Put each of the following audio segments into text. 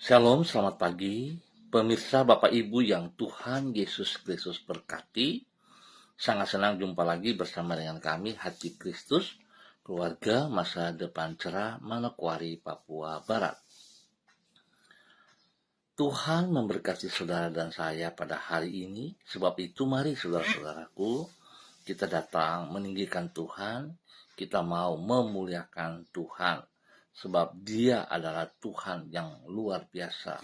Shalom, selamat pagi. Pemirsa Bapak Ibu yang Tuhan Yesus Kristus berkati. Sangat senang jumpa lagi bersama dengan kami, Hati Kristus, keluarga masa depan cerah Manokwari, Papua Barat. Tuhan memberkati saudara dan saya pada hari ini. Sebab itu mari saudara-saudaraku, kita datang meninggikan Tuhan. Kita mau memuliakan Tuhan. Sebab Dia adalah Tuhan yang luar biasa.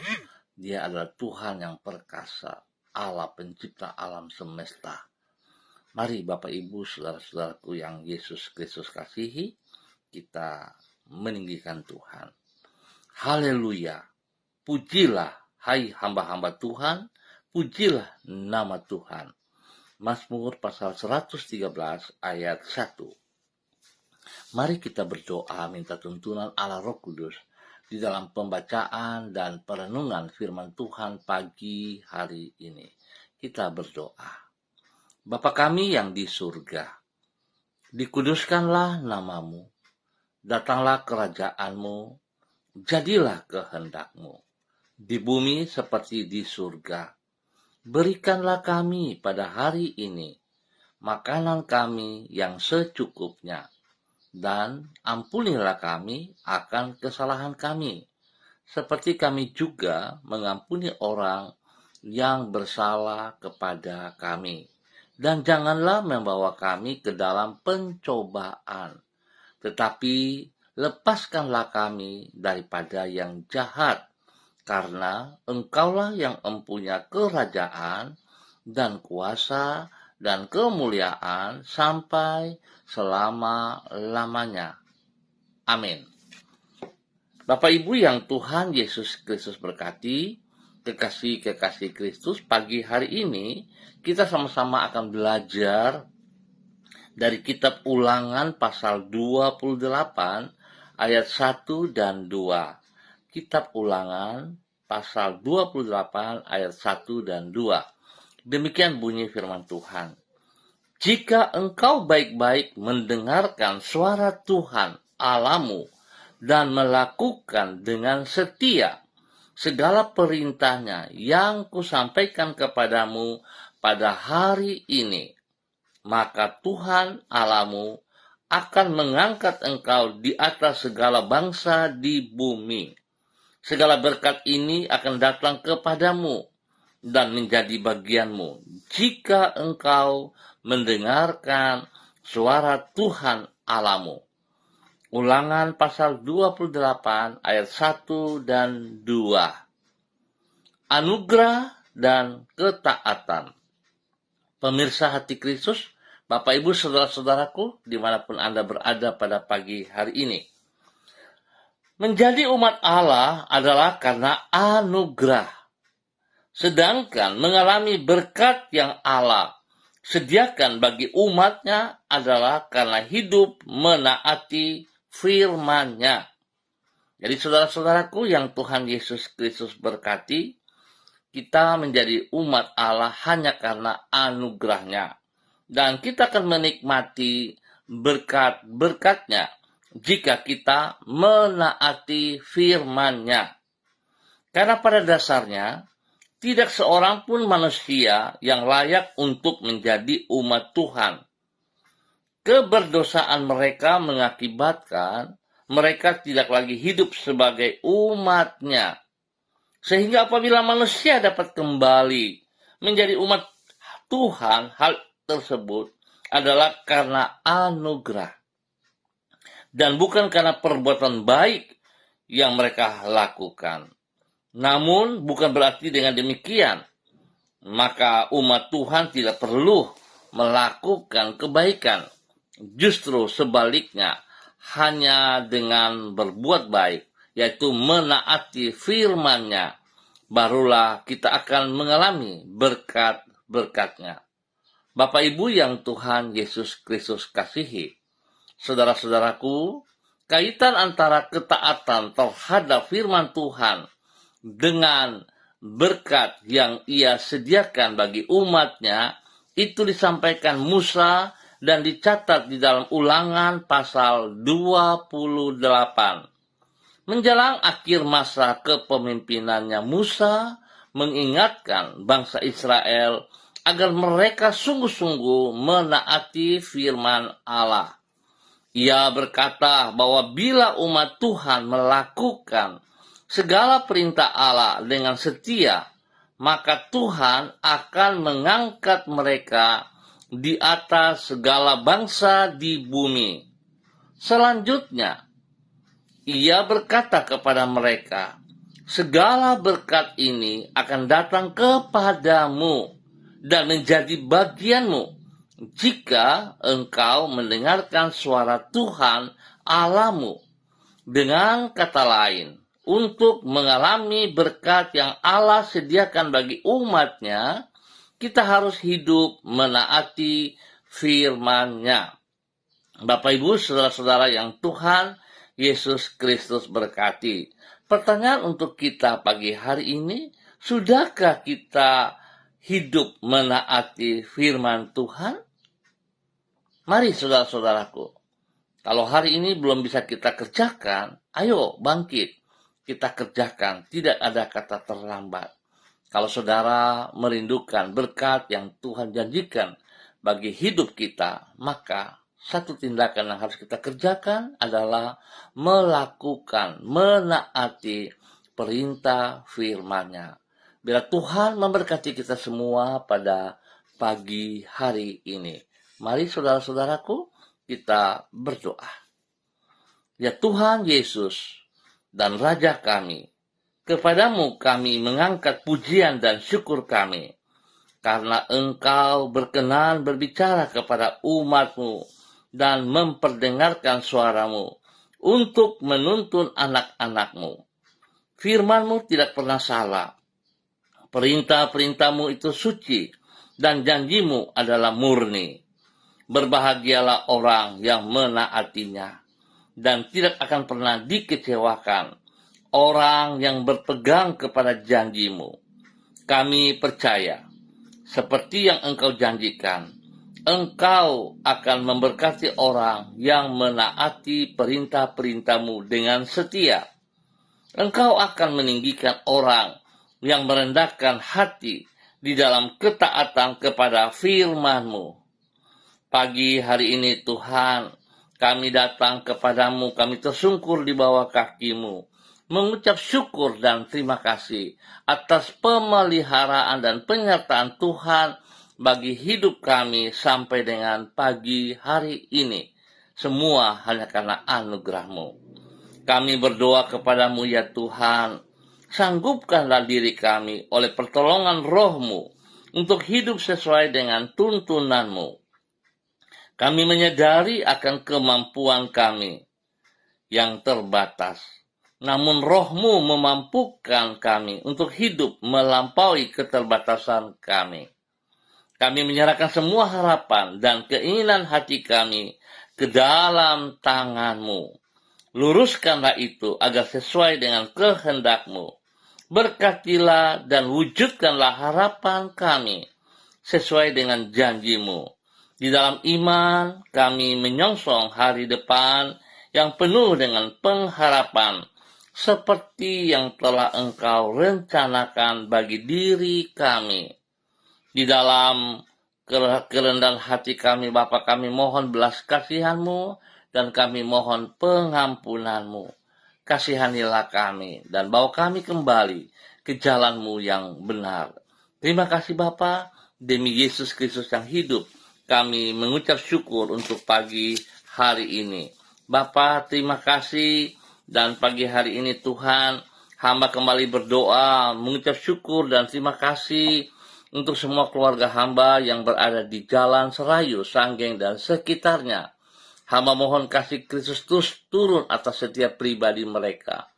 Dia adalah Tuhan yang perkasa, Allah pencipta alam semesta. Mari Bapak Ibu, saudara-saudaraku yang Yesus Kristus kasihi, kita meninggikan Tuhan. Haleluya. Pujilah, hai hamba-hamba Tuhan, pujilah nama Tuhan. Mazmur pasal 113 ayat 1. Mari kita berdoa minta tuntunan Allah Roh Kudus di dalam pembacaan dan perenungan firman Tuhan pagi hari ini. Kita berdoa. Bapa kami yang di surga, dikuduskanlah namamu, datanglah kerajaanmu, jadilah kehendakmu, di bumi seperti di surga. Berikanlah kami pada hari ini makanan kami yang secukupnya, dan ampunilah kami akan kesalahan kami, seperti kami juga mengampuni orang yang bersalah kepada kami. Dan janganlah membawa kami ke dalam pencobaan, tetapi lepaskanlah kami daripada yang jahat, karena Engkaulah yang mempunyai kerajaan dan kuasa dan kemuliaan sampai selama-lamanya. Amin. Bapak Ibu yang Tuhan Yesus Kristus berkati, kekasih-kekasih Kristus, pagi hari ini kita sama-sama akan belajar dari kitab Ulangan pasal 28 ayat 1 dan 2. Kitab Ulangan pasal 28 ayat 1 dan 2. Demikian bunyi firman Tuhan. Jika engkau baik-baik mendengarkan suara Tuhan Allahmu dan melakukan dengan setia segala perintahnya yang kusampaikan kepadamu pada hari ini, maka Tuhan Allahmu akan mengangkat engkau di atas segala bangsa di bumi. Segala berkat ini akan datang kepadamu dan menjadi bagianmu jika engkau mendengarkan suara Tuhan Allahmu. Ulangan pasal 28 ayat 1 dan 2. Anugerah dan ketaatan. Pemirsa Hati Kristus, Bapak Ibu saudara-saudaraku, dimanapun Anda berada pada pagi hari ini. Menjadi umat Allah adalah karena anugerah. Sedangkan mengalami berkat yang Allah sediakan bagi umatnya adalah karena hidup menaati firman-Nya. Jadi saudara-saudaraku yang Tuhan Yesus Kristus berkati, kita menjadi umat Allah hanya karena anugerah-Nya. Dan kita akan menikmati berkat-berkat-Nya jika kita menaati firman-Nya. Karena pada dasarnya, tidak seorang pun manusia yang layak untuk menjadi umat Tuhan. Keberdosaan mereka mengakibatkan mereka tidak lagi hidup sebagai umat-Nya. Sehingga apabila manusia dapat kembali menjadi umat Tuhan, hal tersebut adalah karena anugerah. Dan bukan karena perbuatan baik yang mereka lakukan. Namun bukan berarti dengan demikian maka umat Tuhan tidak perlu melakukan kebaikan. Justru sebaliknya, hanya dengan berbuat baik, yaitu menaati firman-Nya, barulah kita akan mengalami berkat-berkat-Nya. Bapak Ibu yang Tuhan Yesus Kristus kasihi, saudara-saudaraku, kaitan antara ketaatan terhadap firman Tuhan dengan berkat yang Ia sediakan bagi umat-Nya itu disampaikan Musa dan dicatat di dalam Ulangan pasal 28. Menjelang akhir masa kepemimpinannya, Musa mengingatkan bangsa Israel agar mereka sungguh-sungguh menaati firman Allah. Ia berkata bahwa bila umat Tuhan melakukan segala perintah Allah dengan setia, maka Tuhan akan mengangkat mereka di atas segala bangsa di bumi. Selanjutnya, ia berkata kepada mereka, segala berkat ini akan datang kepadamu dan menjadi bagianmu jika engkau mendengarkan suara Tuhan Allahmu. Dengan kata lain, untuk mengalami berkat yang Allah sediakan bagi umatnya, kita harus hidup menaati firman-Nya. Bapak Ibu, saudara-saudara yang Tuhan Yesus Kristus berkati. Pertanyaan untuk kita pagi hari ini, sudahkah kita hidup menaati firman Tuhan? Mari saudara-saudaraku, kalau hari ini belum bisa kita kerjakan, ayo bangkit, kita kerjakan, tidak ada kata terlambat. Kalau saudara merindukan berkat yang Tuhan janjikan bagi hidup kita, maka satu tindakan yang harus kita kerjakan adalah melakukan, menaati perintah firman-Nya. Biar Tuhan memberkati kita semua pada pagi hari ini. Mari saudara-saudaraku, kita berdoa. Ya Tuhan Yesus dan Raja kami, kepadamu kami mengangkat pujian dan syukur kami, karena Engkau berkenan berbicara kepada umat-Mu dan memperdengarkan suara-Mu untuk menuntun anak-anak-Mu. Firman-Mu tidak pernah salah. Perintah-perintah-Mu itu suci dan janji-Mu adalah murni. Berbahagialah orang yang menaatinya dan tidak akan pernah dikecewakan orang yang berpegang kepada janji-Mu. Kami percaya, seperti yang Engkau janjikan, Engkau akan memberkati orang yang menaati perintah-perintah-Mu dengan setia. Engkau akan meninggikan orang yang merendahkan hati di dalam ketaatan kepada firman-Mu. Pagi hari ini Tuhan, kami datang kepadamu, kami tersungkur di bawah kaki-Mu, mengucap syukur dan terima kasih atas pemeliharaan dan penyertaan Tuhan bagi hidup kami sampai dengan pagi hari ini. Semua hanya karena anugerah-Mu. Kami berdoa kepadamu ya Tuhan, sanggupkanlah diri kami oleh pertolongan Roh-Mu untuk hidup sesuai dengan tuntunan-Mu. Kami menyadari akan kemampuan kami yang terbatas. Namun Roh-Mu memampukan kami untuk hidup melampaui keterbatasan kami. Kami menyerahkan semua harapan dan keinginan hati kami ke dalam tangan-Mu. Luruskanlah itu agar sesuai dengan kehendak-Mu. Berkatilah dan wujudkanlah harapan kami sesuai dengan janji-Mu. Di dalam iman, kami menyongsong hari depan yang penuh dengan pengharapan, seperti yang telah Engkau rencanakan bagi diri kami. Di dalam kerendahan hati kami, Bapa, kami mohon belas kasihan-Mu dan kami mohon pengampunan-Mu. Kasihanilah kami dan bawa kami kembali ke jalan-Mu yang benar. Terima kasih Bapa, demi Yesus Kristus yang hidup, kami mengucap syukur untuk pagi hari ini. Bapa, terima kasih, dan pagi hari ini Tuhan, hamba kembali berdoa, mengucap syukur dan terima kasih untuk semua keluarga hamba yang berada di Jalan Serayu, Sanggeng, dan sekitarnya. Hamba mohon kasih Kristus turun atas setiap pribadi mereka,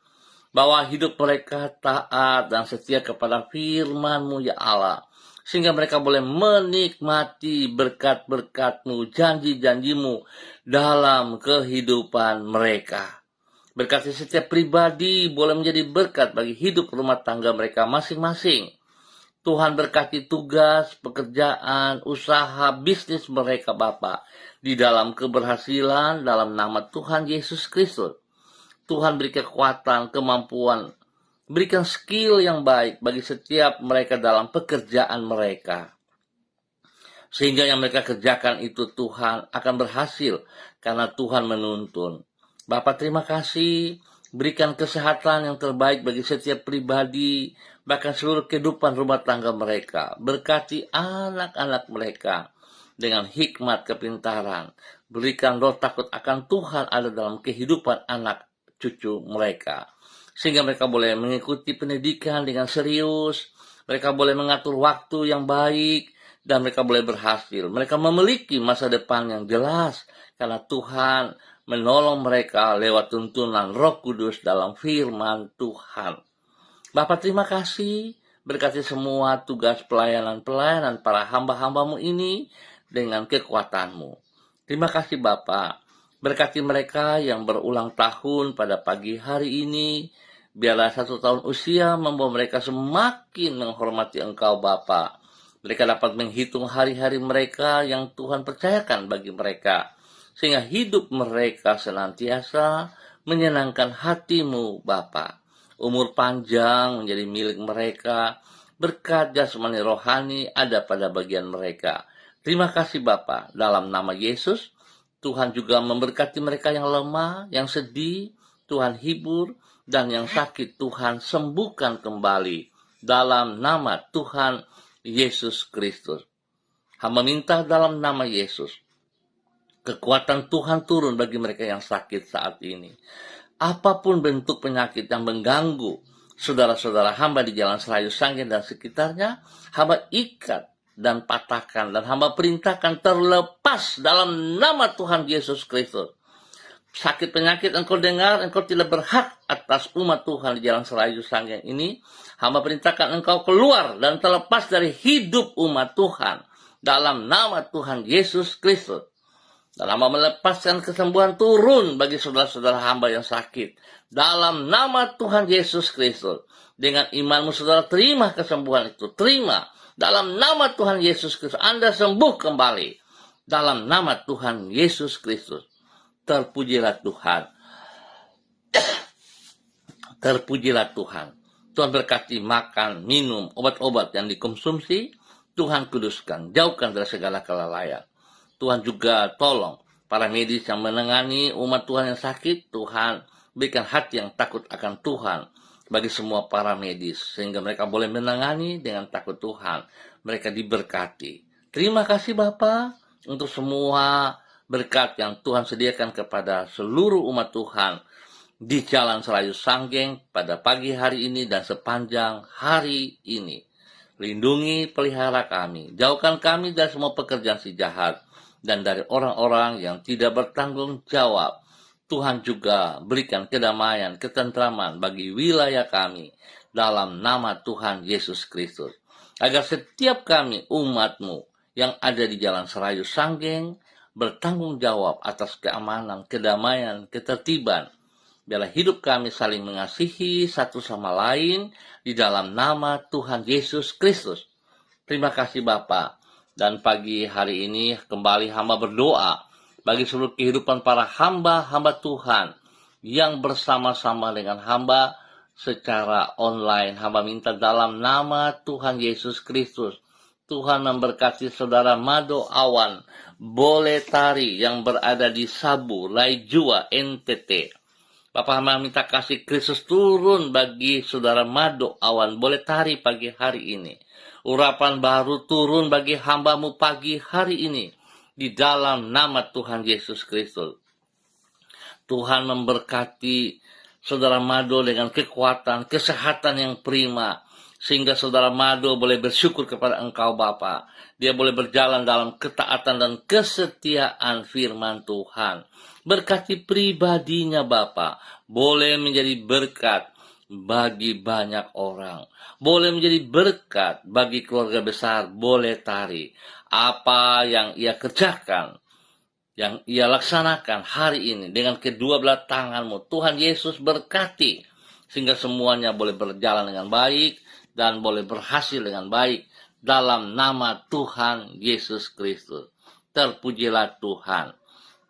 bahwa hidup mereka taat dan setia kepada firman-Mu ya Allah, sehingga mereka boleh menikmati berkat-berkat-Mu, janji-janji-Mu dalam kehidupan mereka. Berkati setiap pribadi boleh menjadi berkat bagi hidup rumah tangga mereka masing-masing. Tuhan berkati tugas, pekerjaan, usaha, bisnis mereka Bapa, di dalam keberhasilan dalam nama Tuhan Yesus Kristus. Tuhan beri kekuatan, kemampuan, berikan skill yang baik bagi setiap mereka dalam pekerjaan mereka. Sehingga yang mereka kerjakan itu Tuhan akan berhasil karena Tuhan menuntun. Bapak terima kasih, berikan kesehatan yang terbaik bagi setiap pribadi, bahkan seluruh kehidupan rumah tangga mereka. Berkati anak-anak mereka dengan hikmat kepintaran. Berikan roh takut akan Tuhan ada dalam kehidupan anak cucu mereka. Sehingga mereka boleh mengikuti pendidikan dengan serius, mereka boleh mengatur waktu yang baik, dan mereka boleh berhasil. Mereka memiliki masa depan yang jelas karena Tuhan menolong mereka lewat tuntunan Roh Kudus dalam firman Tuhan. Bapak terima kasih, berkati semua tugas pelayanan-pelayanan para hamba-hambamu ini dengan kekuatan-Mu. Terima kasih Bapak, berkati mereka yang berulang tahun pada pagi hari ini. Biarlah 1 tahun usia membawa mereka semakin menghormati Engkau Bapa. Mereka dapat menghitung hari-hari mereka yang Tuhan percayakan bagi mereka. Sehingga hidup mereka senantiasa menyenangkan hati-Mu Bapa. Umur panjang menjadi milik mereka. Berkat jasmani rohani ada pada bagian mereka. Terima kasih Bapa. Dalam nama Yesus, Tuhan juga memberkati mereka yang lemah, yang sedih, Tuhan hibur, dan yang sakit Tuhan sembuhkan kembali. Dalam nama Tuhan Yesus Kristus. Hamba minta dalam nama Yesus, kekuatan Tuhan turun bagi mereka yang sakit saat ini. Apapun bentuk penyakit yang mengganggu saudara-saudara hamba di Jalan Serayu Sanggen dan sekitarnya, hamba ikat dan patahkan dan hamba perintahkan terlepas dalam nama Tuhan Yesus Kristus. Sakit penyakit engkau dengar, engkau tidak berhak atas umat Tuhan di Jalan Serayu Sanggen ini. Hamba perintahkan engkau keluar dan terlepas dari hidup umat Tuhan dalam nama Tuhan Yesus Kristus. Dan hamba melepaskan kesembuhan turun bagi saudara-saudara hamba yang sakit dalam nama Tuhan Yesus Kristus. Dengan imanmu saudara terima kesembuhan itu, terima dalam nama Tuhan Yesus Kristus. Anda sembuh kembali dalam nama Tuhan Yesus Kristus. Terpujilah Tuhan. Terpujilah Tuhan. Tuhan berkati makan, minum, obat-obat yang dikonsumsi. Tuhan kuduskan, jauhkan dari segala kelalaian. Tuhan juga tolong para medis yang menangani umat Tuhan yang sakit. Tuhan berikan hati yang takut akan Tuhan bagi semua para medis. Sehingga mereka boleh menangani dengan takut Tuhan. Mereka diberkati. Terima kasih Bapa untuk semua berkat yang Tuhan sediakan kepada seluruh umat Tuhan di Jalan Serayu Sanggeng pada pagi hari ini dan sepanjang hari ini. Lindungi, pelihara kami, jauhkan kami dari semua pekerjaan si jahat dan dari orang-orang yang tidak bertanggung jawab. Tuhan juga berikan kedamaian, ketentraman bagi wilayah kami dalam nama Tuhan Yesus Kristus. Agar setiap kami umat-Mu yang ada di Jalan Serayu Sanggeng bertanggung jawab atas keamanan, kedamaian, ketertiban. Biarlah hidup kami saling mengasihi satu sama lain di dalam nama Tuhan Yesus Kristus. Terima kasih Bapa. Dan pagi hari ini kembali hamba berdoa bagi seluruh kehidupan para hamba-hamba Tuhan yang bersama-sama dengan hamba secara online. Hamba minta dalam nama Tuhan Yesus Kristus. Tuhan memberkati saudara Mado Awan Boleh Tari yang berada di Sabu, Laijua, NTT. Bapak hamba minta kasih Kristus turun bagi saudara Mado Awan Boleh Tari pagi hari ini. Urapan baru turun bagi hambamu pagi hari ini. Di dalam nama Tuhan Yesus Kristus. Tuhan memberkati saudara Mado dengan kekuatan, kesehatan yang prima. Sehingga saudara Mado boleh bersyukur kepada Engkau Bapa. Dia boleh berjalan dalam ketaatan dan kesetiaan firman Tuhan. Berkati pribadinya Bapa. Boleh menjadi berkat bagi banyak orang. Boleh menjadi berkat bagi keluarga besar Boleh Tari. Apa yang ia kerjakan, yang ia laksanakan hari ini dengan kedua belah tangan-Mu, Tuhan Yesus berkati. Sehingga semuanya boleh berjalan dengan baik dan boleh berhasil dengan baik dalam nama Tuhan Yesus Kristus. Terpujilah Tuhan.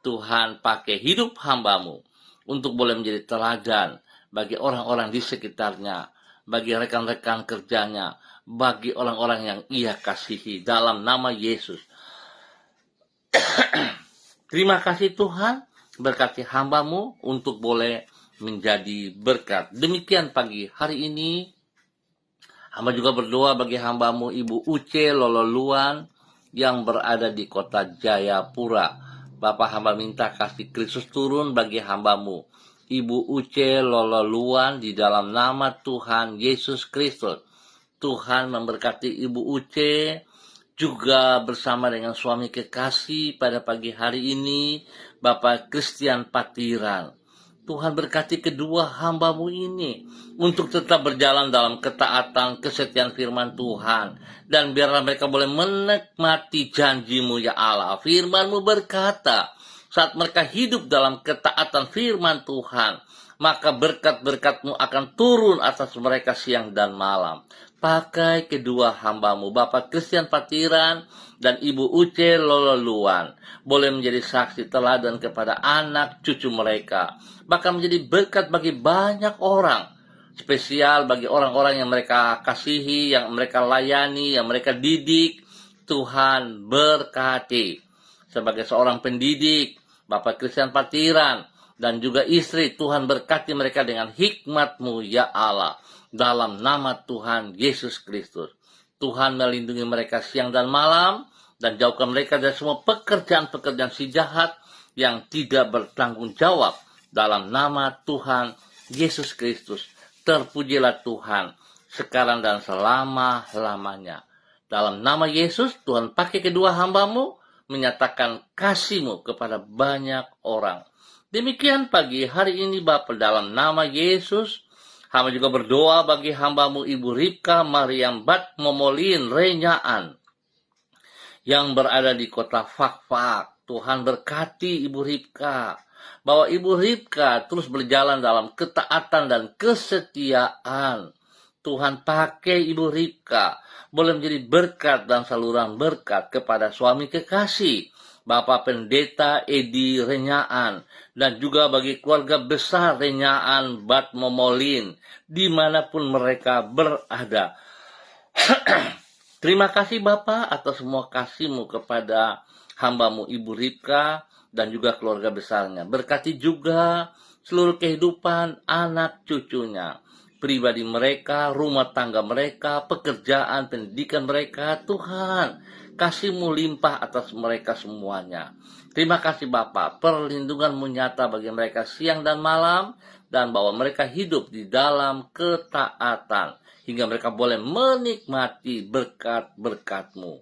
Tuhan pakai hidup hamba-Mu untuk boleh menjadi teladan bagi orang-orang di sekitarnya, bagi rekan-rekan kerjanya, bagi orang-orang yang ia kasihi dalam nama Yesus. Terima kasih Tuhan, berkati hamba-Mu untuk boleh menjadi berkat. Demikian pagi hari ini, hamba juga berdoa bagi hamba-Mu Ibu Uce Lololuan yang berada di kota Jayapura. Bapak hamba minta kasih Kristus turun bagi hamba-Mu Ibu Uce Lololuan di dalam nama Tuhan Yesus Kristus. Tuhan memberkati Ibu Uce juga bersama dengan suami kekasih pada pagi hari ini, Bapak Christian Patiran. Tuhan berkati kedua hamba-Mu ini untuk tetap berjalan dalam ketaatan, kesetiaan firman Tuhan. Dan biarlah mereka boleh menikmati janji-Mu ya Allah. Firman-Mu berkata, saat mereka hidup dalam ketaatan firman Tuhan, maka berkat-berkat-Mu akan turun atas mereka siang dan malam. Pakai kedua hamba-Mu, Bapak Christian Patiran dan Ibu Uce Lololuan, boleh menjadi saksi teladan kepada anak cucu mereka, bahkan menjadi berkat bagi banyak orang, spesial bagi orang-orang yang mereka kasihi, yang mereka layani, yang mereka didik. Tuhan berkati. Sebagai seorang pendidik, Bapak Christian Patiran dan juga istri, Tuhan berkati mereka dengan hikmat-Mu ya Allah. Dalam nama Tuhan Yesus Kristus. Tuhan melindungi mereka siang dan malam, dan jauhkan mereka dari semua pekerjaan-pekerjaan si jahat yang tidak bertanggung jawab. Dalam nama Tuhan Yesus Kristus. Terpujilah Tuhan sekarang dan selama-lamanya. Dalam nama Yesus, Tuhan pakai kedua hamba-Mu menyatakan kasih-Mu kepada banyak orang. Demikian pagi hari ini Bapa, dalam nama Yesus, hamba juga berdoa bagi hamba-Mu Ibu Ripka Mariam Bat Momolin Renyaan yang berada di kota Fakfak. Tuhan berkati Ibu Ripka, bahwa Ibu Ripka terus berjalan dalam ketaatan dan kesetiaan. Tuhan pakai Ibu Ripka boleh menjadi berkat dan saluran berkat kepada suami kekasih, Bapak Pendeta Edi Renyaan, dan juga bagi keluarga besar Renyaan Bat Momolin, dimanapun mereka berada. Terima kasih Bapak atas semua kasih-Mu kepada hamba-Mu Ibu Ripka dan juga keluarga besarnya. Berkati juga seluruh kehidupan anak cucunya, pribadi mereka, rumah tangga mereka, pekerjaan, pendidikan mereka. Tuhan, kasih-Mu limpah atas mereka semuanya. Terima kasih Bapa, perlindungan-Mu nyata bagi mereka siang dan malam, dan bahwa mereka hidup di dalam ketaatan, hingga mereka boleh menikmati berkat-berkat-Mu.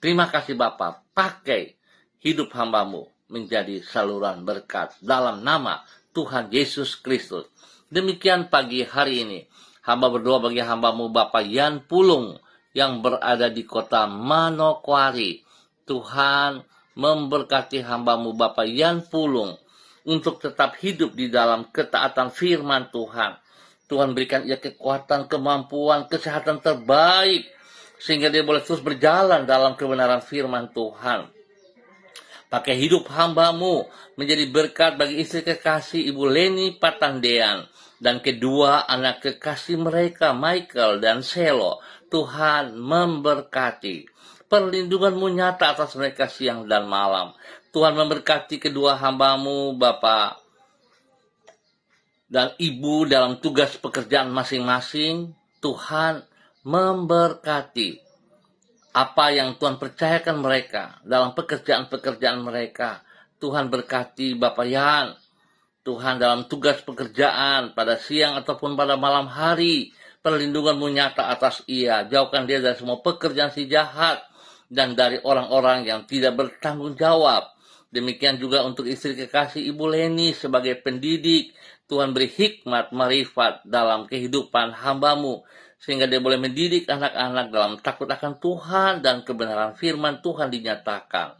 Terima kasih Bapa, pakai hidup hamba-Mu menjadi saluran berkat dalam nama Tuhan Yesus Kristus. Demikian pagi hari ini, hamba berdoa bagi hamba-Mu Bapak Yan Pulung yang berada di kota Manokwari. Tuhan memberkati hamba-Mu Bapak Yan Pulung untuk tetap hidup di dalam ketaatan firman Tuhan. Tuhan berikan ia kekuatan, kemampuan, kesehatan terbaik, sehingga dia boleh terus berjalan dalam kebenaran firman Tuhan. Pakai hidup hamba-Mu menjadi berkat bagi istri kekasih Ibu Leni Patandean dan kedua anak kekasih mereka, Michael dan Selo. Tuhan memberkati. Perlindungan-Mu nyata atas mereka siang dan malam. Tuhan memberkati kedua hamba-Mu, Bapak dan Ibu, dalam tugas pekerjaan masing-masing. Tuhan memberkati apa yang Tuhan percayakan mereka dalam pekerjaan-pekerjaan mereka. Tuhan berkati Bapak Yan, Tuhan dalam tugas pekerjaan pada siang ataupun pada malam hari. Perlindungan-Mu nyata atas ia. Jauhkan dia dari semua pekerjaan si jahat dan dari orang-orang yang tidak bertanggung jawab. Demikian juga untuk istri kekasih Ibu Leni sebagai pendidik. Tuhan beri hikmat, marifat dalam kehidupan hamba-Mu, sehingga dia boleh mendidik anak-anak dalam takut akan Tuhan dan kebenaran firman Tuhan dinyatakan.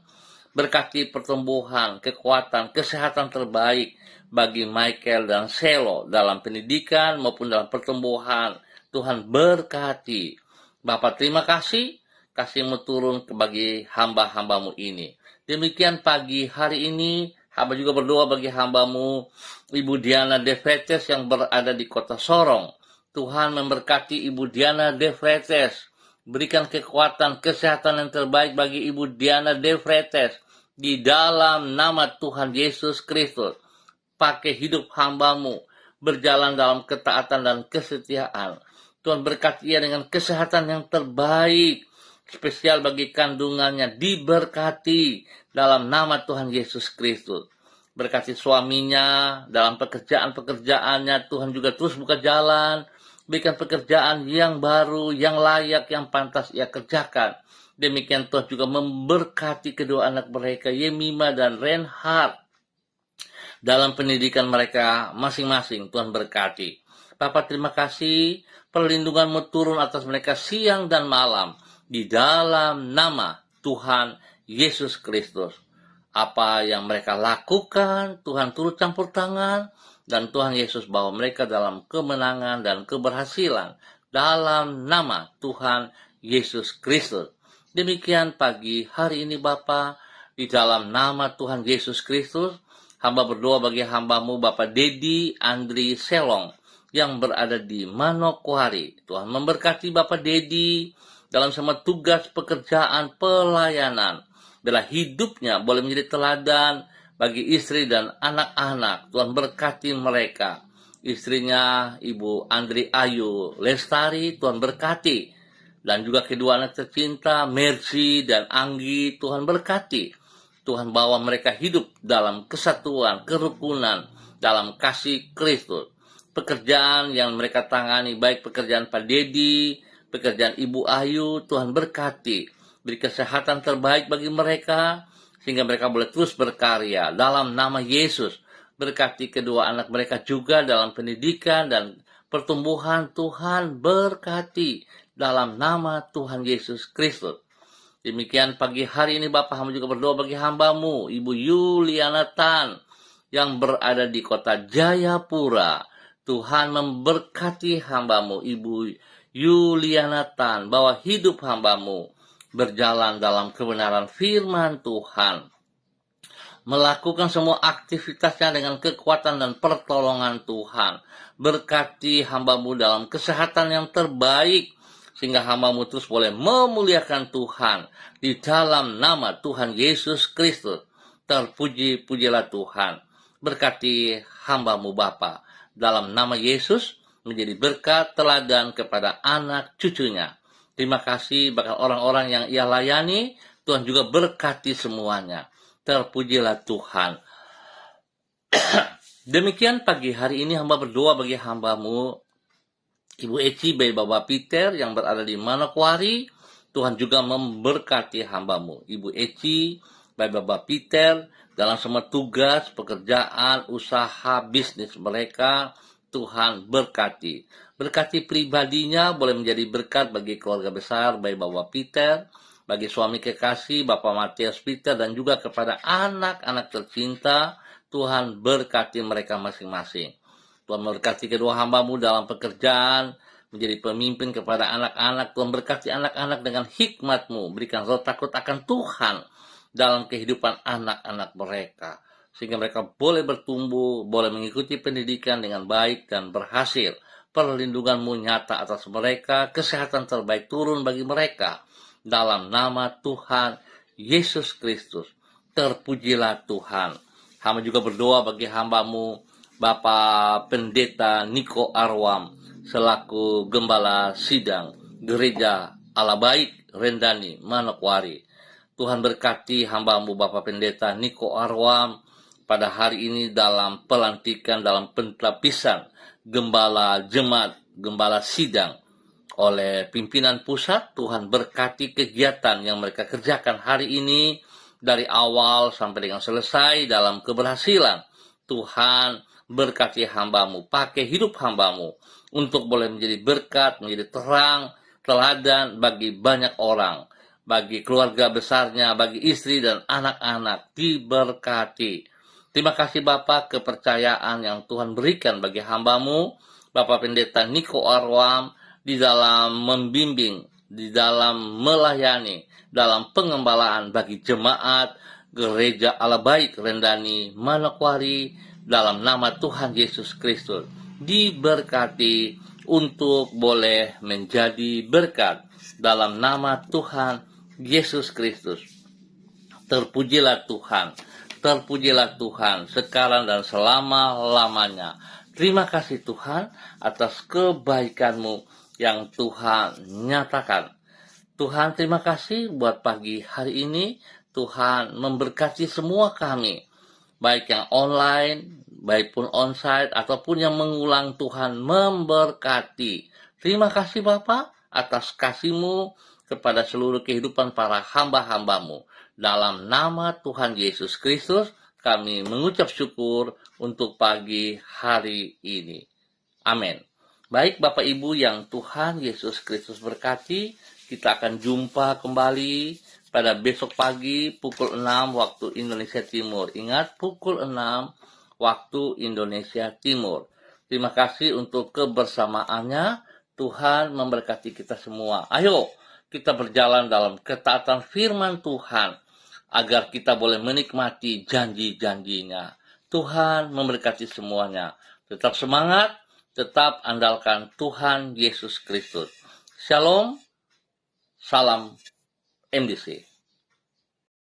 Berkati pertumbuhan, kekuatan, kesehatan terbaik bagi Michael dan Selo dalam pendidikan maupun dalam pertumbuhan. Tuhan berkati. Bapak terima kasih, kasih-Mu turun bagi hamba-hamba-Mu ini. Demikian pagi hari ini, Hamba juga berdoa bagi hambamu, Ibu Diana De Vretes yang berada di kota Sorong. Tuhan memberkati Ibu Diana De Vretes. Berikan kekuatan, kesehatan yang terbaik bagi Ibu Diana De Vretes. Di dalam nama Tuhan Yesus Kristus. Pakai hidup hambamu, berjalan dalam ketaatan dan kesetiaan. Tuhan berkati ia dengan kesehatan yang terbaik. Spesial bagi kandungannya, diberkati dalam nama Tuhan Yesus Kristus. Berkati suaminya dalam pekerjaan-pekerjaannya, Tuhan juga terus buka jalan, berikan pekerjaan yang baru, yang layak, yang pantas ia kerjakan. Demikian Tuhan juga memberkati kedua anak mereka, Yemima dan Reinhard, dalam pendidikan mereka masing-masing. Tuhan berkati. Bapa, terima kasih, perlindungan-Mu turun atas mereka siang dan malam. Di dalam nama Tuhan Yesus Kristus. Apa yang mereka lakukan, Tuhan turut campur tangan, dan Tuhan Yesus bawa mereka dalam kemenangan dan keberhasilan. Dalam nama Tuhan Yesus Kristus. Demikian pagi hari ini Bapa, di dalam nama Tuhan Yesus Kristus, hamba berdoa bagi hambamu Bapak Dedi Andri Selong, yang berada di Manokwari. Tuhan memberkati Bapak Dedi dalam semua tugas pekerjaan pelayanan. Bila hidupnya boleh menjadi teladan bagi istri dan anak-anak. Tuhan berkati mereka. Istrinya Ibu Andri Ayu Lestari, Tuhan berkati. Dan juga kedua anak tercinta, Mercy dan Anggi, Tuhan berkati. Tuhan bawa mereka hidup dalam kesatuan, kerukunan, dalam kasih Kristus. Pekerjaan yang mereka tangani, baik pekerjaan Pak Dedi, pekerjaan Ibu Ayu, Tuhan berkati. Beri kesehatan terbaik bagi mereka, sehingga mereka boleh terus berkarya. Dalam nama Yesus, berkati kedua anak mereka juga dalam pendidikan dan pertumbuhan. Tuhan berkati dalam nama Tuhan Yesus Kristus. Demikian pagi hari ini Bapak, hamba juga berdoa bagi hambamu, Ibu Yuliana Tan, yang berada di kota Jayapura. Tuhan memberkati hambamu, Ibu Yuliana Tan, bahwa hidup hambamu berjalan dalam kebenaran firman Tuhan. Melakukan semua aktivitasnya dengan kekuatan dan pertolongan Tuhan. Berkati hambamu dalam kesehatan yang terbaik, sehingga hambamu terus boleh memuliakan Tuhan. Di dalam nama Tuhan Yesus Kristus. Terpuji-pujilah Tuhan. Berkati hambamu Bapa. Dalam nama Yesus, menjadi berkat teladan kepada anak cucunya. Terima kasih bahkan orang-orang yang ia layani, Tuhan juga berkati semuanya. Terpujilah Tuhan. Demikian pagi hari ini hamba berdoa bagi hambamu, Ibu Eci bayi Bapak Peter yang berada di Manokwari. Tuhan juga memberkati hambamu, Ibu Eci bayi Bapak Peter, dalam semua tugas, pekerjaan, usaha, bisnis mereka. Tuhan berkati. Berkati pribadinya boleh menjadi berkat bagi keluarga besar bayi Bapak Peter, bagi suami kekasih Bapak Matias Peter, dan juga kepada anak-anak tercinta. Tuhan berkati mereka masing-masing. Tuhan memberkati kedua hambamu dalam pekerjaan, menjadi pemimpin kepada anak-anak. Tuhan berkati anak-anak dengan hikmat-Mu. Berikan roh takut akan Tuhan dalam kehidupan anak-anak mereka, sehingga mereka boleh bertumbuh, boleh mengikuti pendidikan dengan baik dan berhasil. Perlindungan-Mu nyata atas mereka, kesehatan terbaik turun bagi mereka. Dalam nama Tuhan Yesus Kristus. Terpujilah Tuhan. Hamba juga berdoa bagi hambamu, Bapak Pendeta Niko Arwam, selaku Gembala Sidang Gereja Allah Baik Rendani Manokwari. Tuhan berkati hambamu Bapak Pendeta Niko Arwam pada hari ini dalam pelantikan, dalam pentapisan Gembala Jemaat, Gembala Sidang oleh pimpinan pusat. Tuhan berkati kegiatan yang mereka kerjakan hari ini dari awal sampai dengan selesai dalam keberhasilan. Tuhan berkati hambamu, pakai hidup hambamu untuk boleh menjadi berkat, menjadi terang, teladan bagi banyak orang, bagi keluarga besarnya, bagi istri dan anak-anak. Diberkati. Terima kasih Bapak, kepercayaan yang Tuhan berikan bagi hambamu, Bapak Pendeta Niko Arwam, di dalam membimbing, di dalam melayani, dalam pengembalaan bagi jemaat Gereja Allah Baik Rendani Manokwari dalam nama Tuhan Yesus Kristus diberkati untuk boleh menjadi berkat dalam nama Tuhan Yesus Kristus. Terpujilah Tuhan sekarang dan selama-lamanya. Terima kasih Tuhan atas kebaikan-Mu yang Tuhan nyatakan. Tuhan, terima kasih buat pagi hari ini. Tuhan memberkati semua kami, baik yang online, baik pun onsite, ataupun yang mengulang. Tuhan memberkati. Terima kasih Bapa atas kasih-Mu kepada seluruh kehidupan para hamba-hamba-Mu. Dalam nama Tuhan Yesus Kristus, kami mengucap syukur untuk pagi hari ini. Amin. Baik Bapak Ibu yang Tuhan Yesus Kristus berkati, kita akan jumpa kembali pada besok pagi pukul 6 waktu Indonesia Timur. Ingat, pukul 6 waktu Indonesia Timur. Terima kasih untuk kebersamaannya. Tuhan memberkati kita semua. Ayo, kita berjalan dalam ketaatan firman Tuhan, agar kita boleh menikmati janji-janjinya. Tuhan memberkati semuanya. Tetap semangat, tetap andalkan Tuhan Yesus Kristus. Shalom, salam MDC.